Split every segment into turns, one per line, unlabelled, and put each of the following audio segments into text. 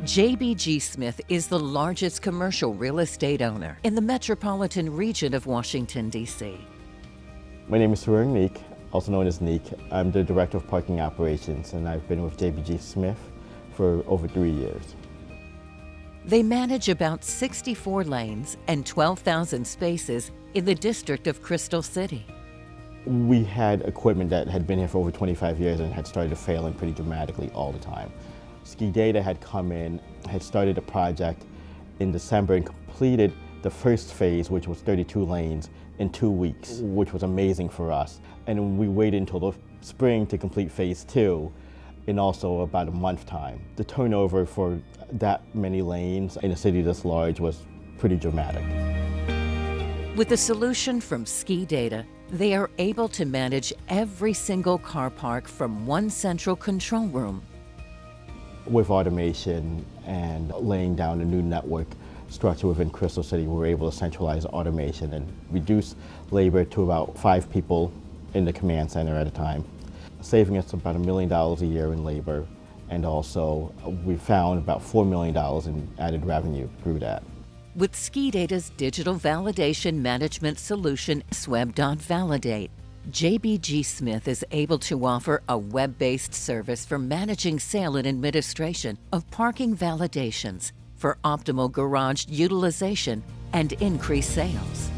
JBG SMITH is the largest commercial real estate owner in the metropolitan region of Washington, D.C.
My name is Tarun Neek, also known as Neek. I'm the Director of Parking Operations, and I've been with JBG SMITH for over 3 years.
They manage about 64 lanes and 12,000 spaces in the district of Crystal City.
We had equipment that had been here for over 25 years and had started failing pretty dramatically all the time. SKIDATA had come in, had started a project in December and completed the first phase, which was 32 lanes, in 2 weeks, which was amazing for us. And we waited until the spring to complete phase 2 in also about a month time. The turnover for that many lanes in a city this large was pretty dramatic.
With the solution from SKIDATA, they are able to manage every single car park from one central control room.
With automation and laying down a new network structure within Crystal City, we were able to centralize automation and reduce labor to about 5 people in the command center at a time, saving us about $1 million a year in labor, and also we found about $4 million in added revenue through that.
With SKIDATA's digital validation management solution, SWEB.Validate, JBG SMITH is able to offer a web-based service for managing sale and administration of parking validations for optimal garage utilization and increased sales.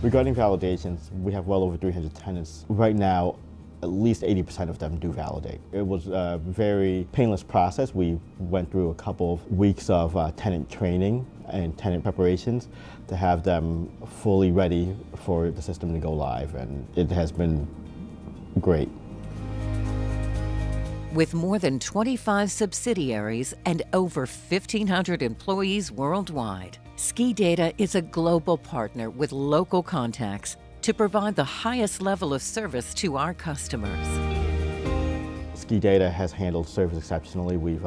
Regarding validations, we have well over 300 tenants. Right now, at least 80% of them do validate. It was a very painless process. We went through a couple of weeks of tenant training and tenant preparations to have them fully ready for the system to go live, and it has been great.
With more than 25 subsidiaries and over 1,500 employees worldwide, SKIDATA is a global partner with local contacts to provide the highest level of service to our customers.
SKIDATA has handled service exceptionally. We've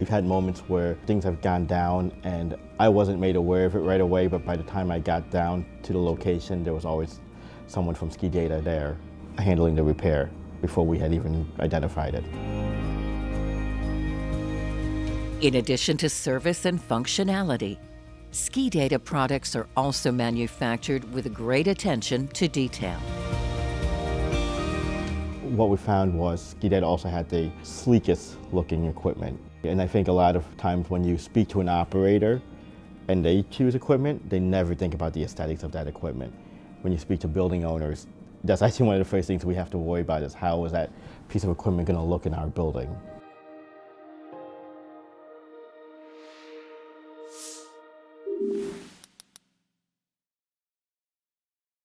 had moments where things have gone down and I wasn't made aware of it right away, but by the time I got down to the location, there was always someone from SKIDATA there handling the repair before we had even identified it.
In addition to service and functionality, SKIDATA products are also manufactured with great attention to detail.
What we found was SKIDATA also had the sleekest looking equipment. And I think a lot of times when you speak to an operator and they choose equipment, they never think about the aesthetics of that equipment. When you speak to building owners, that's actually one of the first things we have to worry about is how is that piece of equipment going to look in our building.